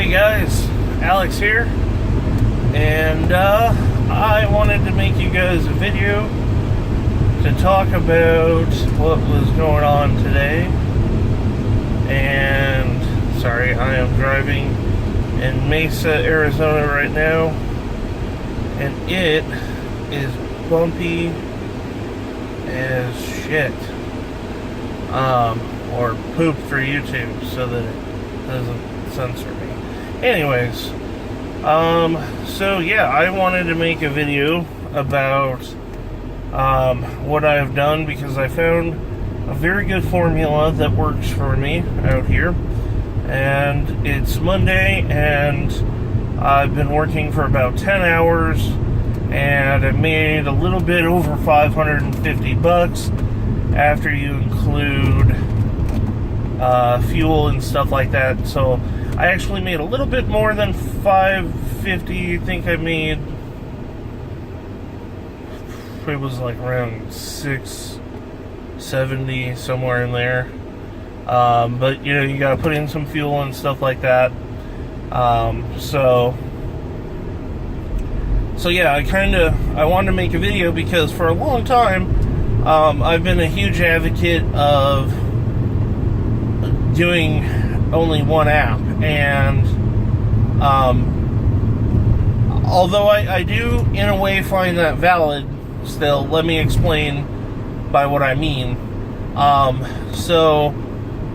Hey guys, Alex here, and I wanted to make you guys a video to talk about what was going on today. And sorry, I am driving in Mesa, Arizona right now, and it is bumpy as shit. Or poop for YouTube so that it doesn't censor me. Anyways, so yeah, I wanted to make a video about what I've done because I found a very good formula that works for me out here. And it's Monday, and I've been working for about 10 hours, and I made a little bit over $550 after you include fuel and stuff like that. So I actually made a little bit more than $550. I think I made, it was like around $670, somewhere in there. But you know, you gotta put in some fuel and stuff like that. So yeah, I wanted to make a video because for a long time I've been a huge advocate of doing only one app, and although I do in a way find that valid still, let me explain by what I mean. So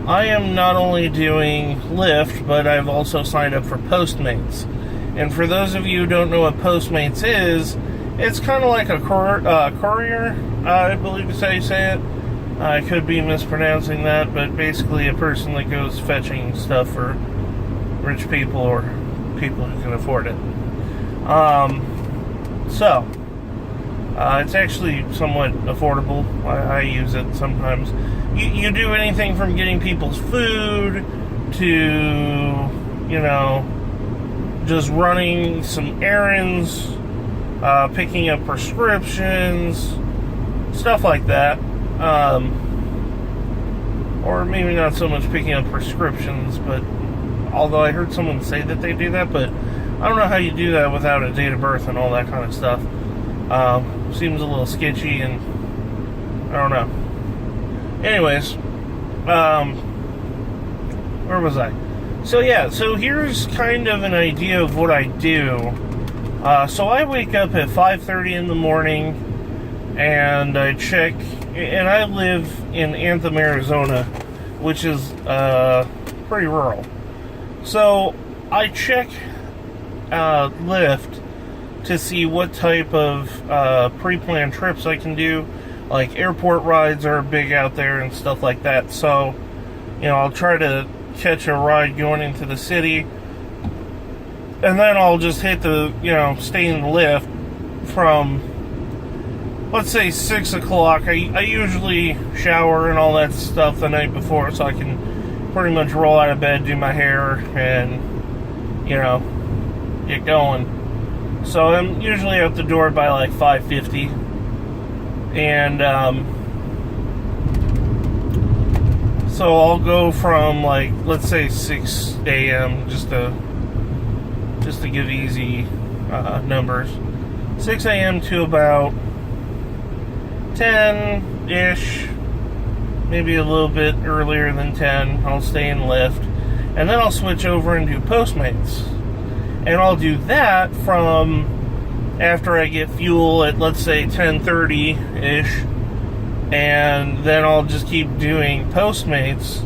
I am not only doing Lyft, but I've also signed up for Postmates. And for those of you who don't know what Postmates is, it's kind of like a courier, I believe is how you say it. I could be mispronouncing that, but basically a person that goes fetching stuff for rich people or people who can afford it. So it's actually somewhat affordable. I use it sometimes. You do anything from getting people's food to, you know, just running some errands, picking up prescriptions, stuff like that. Or maybe not so much picking up prescriptions, but although I heard someone say that they do that, but I don't know how you do that without a date of birth and all that kind of stuff. Seems a little sketchy, and I don't know. Anyways, where was I? So yeah, so here's kind of an idea of what I do. So I wake up at 5:30 in the morning, and I check, and I live in Anthem, Arizona, which is pretty rural. So I check Lyft to see what type of pre-planned trips I can do. Like airport rides are big out there and stuff like that. So, you know, I'll try to catch a ride going into the city, and then I'll just hit the, you know, stay in the Lyft from, let's say, 6 o'clock. I usually shower and all that stuff the night before, so I can pretty much roll out of bed, do my hair, and, you know, get going. So I'm usually out the door by like 5:50, and so I'll go from, like, let's say 6 a.m. just to give easy numbers, 6 a.m. to about 10-ish, maybe a little bit earlier than 10. I'll stay in Lyft, and then I'll switch over and do Postmates. And I'll do that from after I get fuel at, let's say, 10:30-ish, and then I'll just keep doing Postmates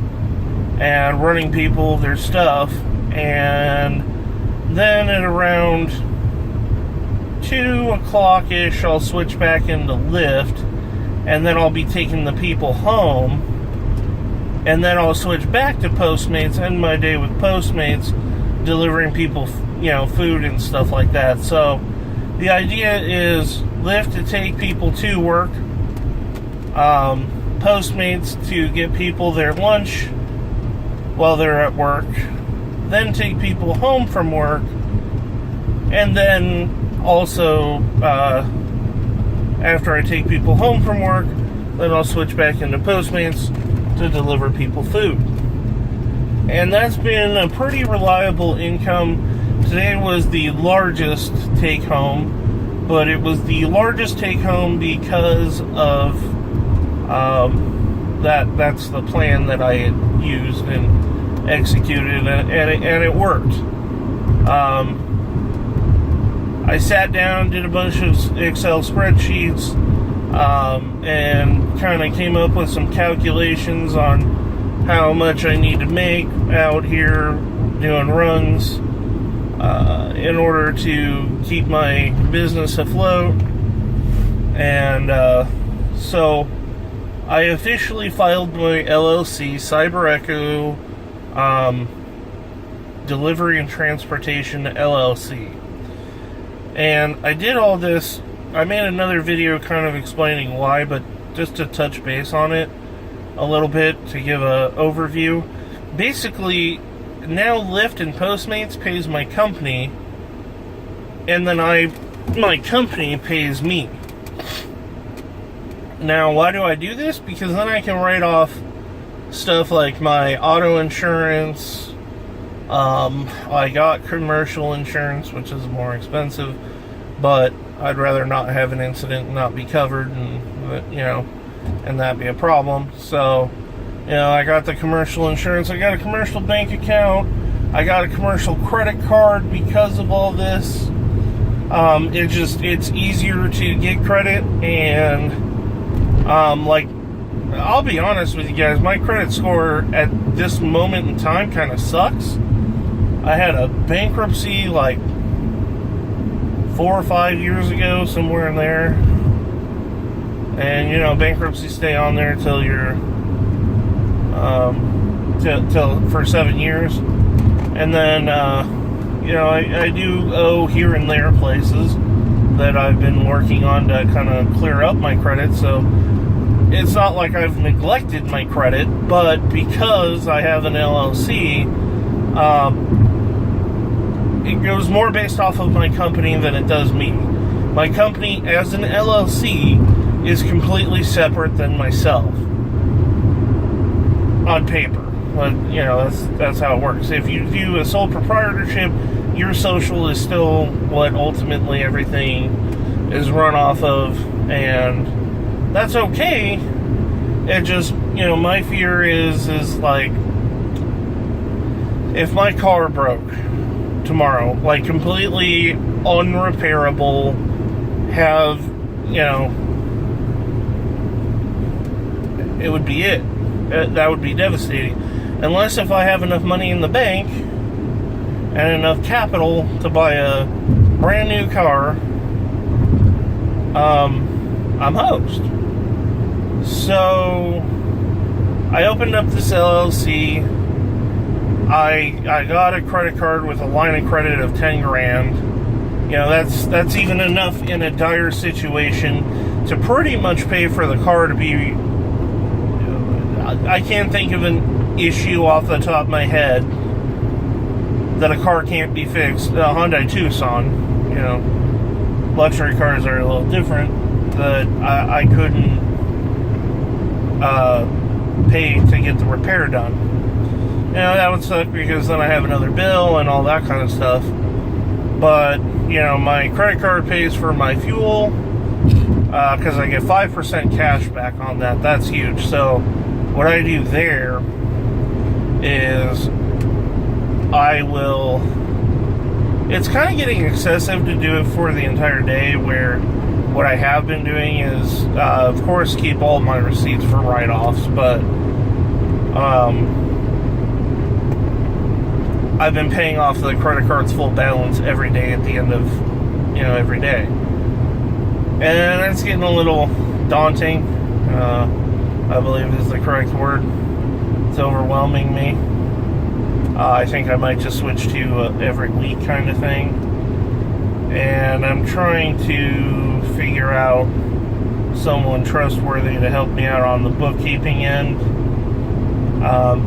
and running people their stuff, and then at around 2 o'clock-ish, I'll switch back into Lyft, and then I'll be taking the people home, and then I'll switch back to Postmates, end my day with Postmates, delivering people, you know, food and stuff like that. So the idea is Lyft to take people to work, Postmates to get people their lunch while they're at work, then take people home from work, and then also after I take people home from work, then I'll switch back into Postmates to deliver people food. And that's been a pretty reliable income. Today was the largest take home, but it was the largest take home because of that's the plan that I had used and executed, and it worked. I sat down, did a bunch of Excel spreadsheets, and kind of came up with some calculations on how much I need to make out here doing runs in order to keep my business afloat. And so I officially filed my LLC, Cyber Echo Delivery and Transportation LLC. And I did all this. I made another video kind of explaining why, but just to touch base on it a little bit to give an overview. Basically, now Lyft and Postmates pays my company, and then my company pays me. Now, why do I do this? Because then I can write off stuff like my auto insurance. I got commercial insurance, which is more expensive, but I'd rather not have an incident and not be covered, and that be a problem. So, I got the commercial insurance. I got a commercial bank account. I got a commercial credit card because of all this. It's easier to get credit, and I'll be honest with you guys, my credit score at this moment in time kind of sucks. I had a bankruptcy 4 or 5 years ago, somewhere in there. And, bankruptcy stay on there till you're, till for 7 years. And then, I do owe here and there places that I've been working on to kind of clear up my credit. So it's not like I've neglected my credit, but because I have an LLC, it goes more based off of my company than it does me. My company, as an LLC, is completely separate than myself on paper. But, that's how it works. If you do a sole proprietorship, your social is still what ultimately everything is run off of, and that's okay. It just, my fear is if my car broke tomorrow, completely unrepairable, it would be it. That would be devastating. Unless if I have enough money in the bank and enough capital to buy a brand new car, I'm host. So I opened up this LLC. I got a credit card with a line of credit of 10 grand. That's even enough in a dire situation to pretty much pay for the car to be. I can't think of an issue off the top of my head that a car can't be fixed. A Hyundai Tucson, luxury cars are a little different, that I couldn't pay to get the repair done. That would suck because then I have another bill and all that kind of stuff. But, my credit card pays for my fuel because I get 5% cash back on that. That's huge. So what I do there is it's kind of getting excessive to do it for the entire day, where what I have been doing is, of course, keep all my receipts for write-offs, but I've been paying off the credit card's full balance every day at the end of, every day. And it's getting a little daunting, I believe is the correct word. It's overwhelming me. I think I might just switch to every week kind of thing. And I'm trying to figure out someone trustworthy to help me out on the bookkeeping end.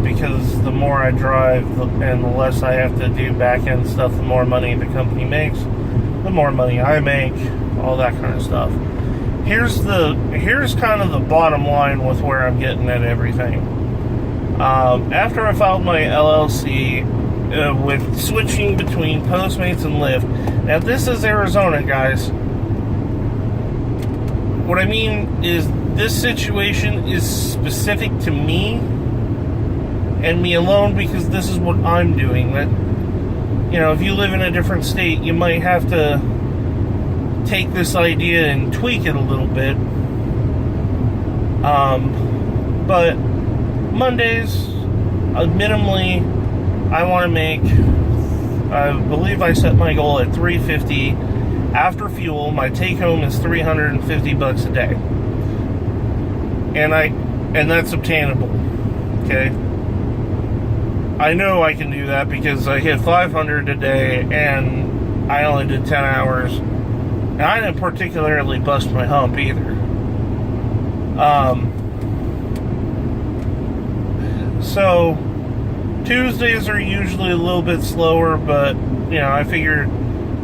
Because the more I drive and the less I have to do back-end stuff, the more money the company makes, the more money I make, all that kind of stuff. Here's kind of the bottom line with where I'm getting at everything. After I filed my LLC, with switching between Postmates and Lyft. Now, this is Arizona, guys. What I mean is, this situation is specific to me and me alone, because this is what I'm doing. That, if you live in a different state, you might have to take this idea and tweak it a little bit. But Mondays, minimally, I want to make, I believe I set my goal at $350 after fuel. My take home is $350 a day. And that's obtainable. Okay? I know I can do that because I hit 500 a day and I only did 10 hours. And I didn't particularly bust my hump either. So Tuesdays are usually a little bit slower, but I figure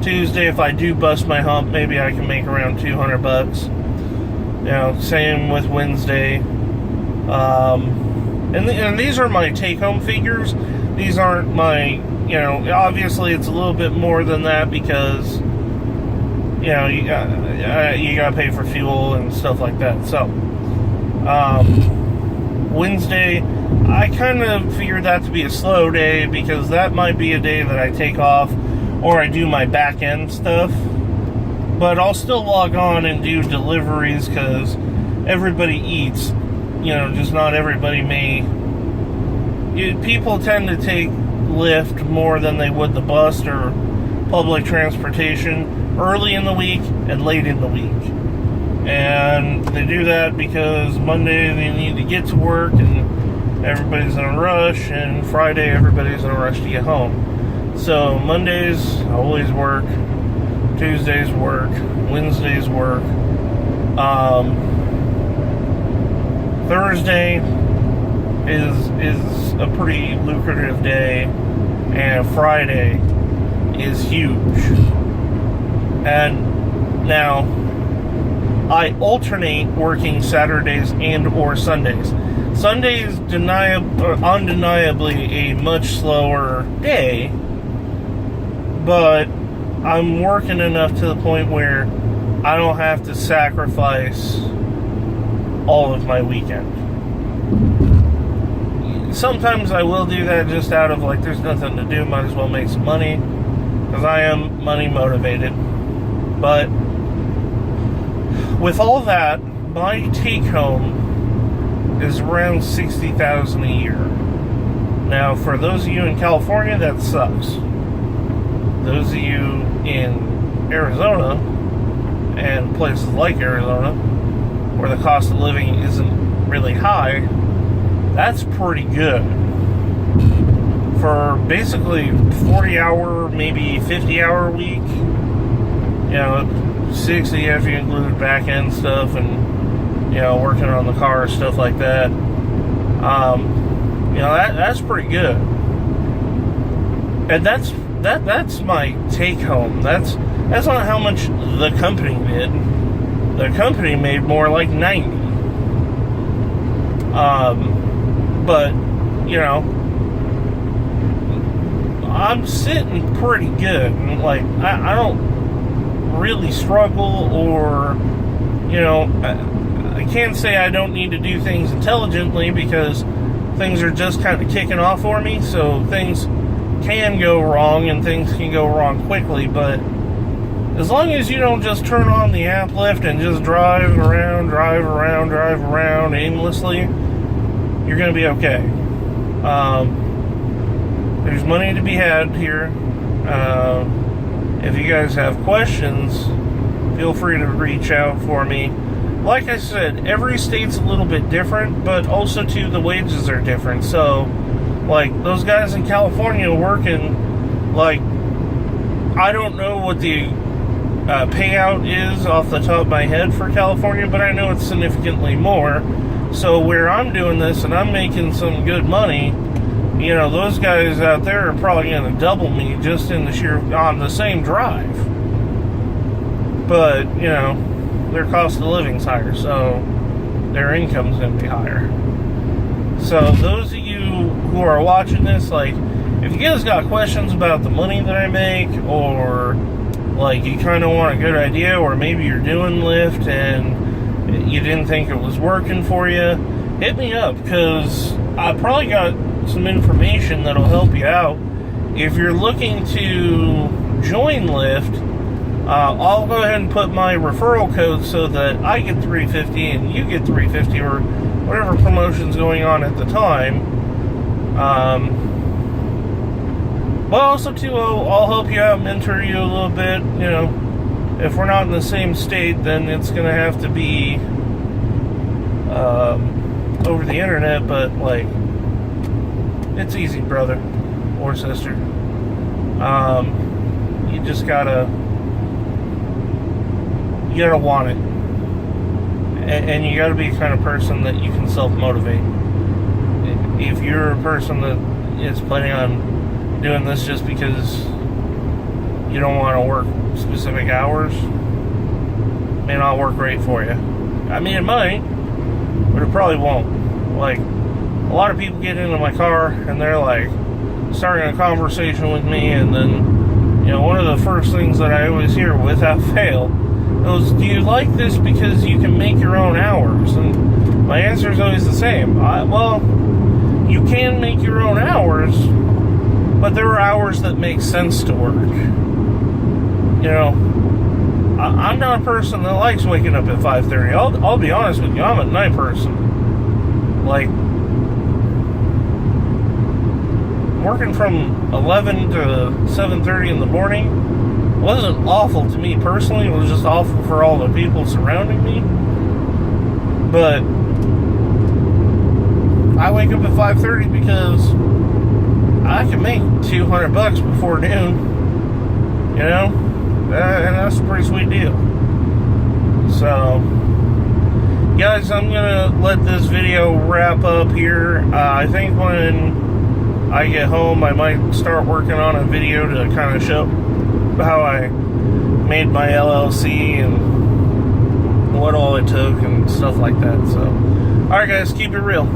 Tuesday, if I do bust my hump, maybe I can make around $200. Same with Wednesday. And these are my take-home figures. These aren't my, obviously it's a little bit more than that because, you got to pay for fuel and stuff like that. So, Wednesday, I kind of figured that to be a slow day because that might be a day that I take off or I do my back end stuff. But I'll still log on and do deliveries because everybody eats. Just not everybody may. People tend to take Lyft more than they would the bus or public transportation early in the week and late in the week. And they do that because Monday they need to get to work and everybody's in a rush, and Friday everybody's in a rush to get home. So Mondays always work, Tuesdays work, Wednesdays work. Thursday is a pretty lucrative day, and Friday is huge. And now I alternate working Saturdays and or Sundays. Sunday is undeniably a much slower day, but I'm working enough to the point where I don't have to sacrifice all of my weekend. Sometimes I will do that just out of there's nothing to do, might as well make some money, because I am money motivated. But with all that, my take home is around $60,000 a year. Now, for those of you in California, that sucks. Those of you in Arizona and places like Arizona, where the cost of living isn't really high, that's pretty good. For basically 40-hour, maybe 50-hour week, 60 if you include back-end stuff and, working on the car, stuff like that. That's pretty good. And that's my take-home. That's not how much the company did. The company made more like 90. But, I'm sitting pretty good. I don't really struggle, or, I can't say I don't need to do things intelligently because things are just kind of kicking off for me. So things can go wrong and things can go wrong quickly, but as long as you don't just turn on the app Lyft and just drive around aimlessly, you're going to be okay. There's money to be had here. If you guys have questions, feel free to reach out for me. Like I said, every state's a little bit different, but also too, the wages are different. So, those guys in California working, I don't know what the payout is off the top of my head for California, but I know it's significantly more. So where I'm doing this and I'm making some good money, those guys out there are probably going to double me just on the same drive. But, their cost of living's higher, so their income's going to be higher. So those of you who are watching this, like, if you guys got questions about the money that I make, or like you kind of want a good idea, or maybe you're doing Lyft and you didn't think it was working for you, hit me up, because I probably got some information that'll help you out. If you're looking to join Lyft, I'll go ahead and put my referral code so that I get $350 and you get $350, or whatever promotion's going on at the time. But also, too, I'll help you out, mentor you a little bit. You know, if we're not in the same state, then it's going to have to be over the internet, but, like, it's easy, brother or sister. You just gotta want it. And you gotta be the kind of person that you can self-motivate. If you're a person that is planning on doing this just because you don't want to work specific hours, may not work great for you. I mean, it might, but it probably won't. Like, a lot of people get into my car and they're like starting a conversation with me, and then, you know, one of the first things that I always hear without fail is, do you like this because you can make your own hours? And my answer is always the same. Well, you can make your own hours, but there are hours that make sense to work. You know, I'm not a person that likes waking up at 5:30. I'll be honest with you, I'm a night person. Like, working from 11 to 7:30 in the morning wasn't awful to me personally. It was just awful for all the people surrounding me. But I wake up at 5:30 because I can make $200 before noon, you know, and that's a pretty sweet deal. So, guys, I'm gonna let this video wrap up here. I think when I get home, I might start working on a video to kind of show how I made my LLC and what all it took and stuff like that. So, alright, guys, keep it real.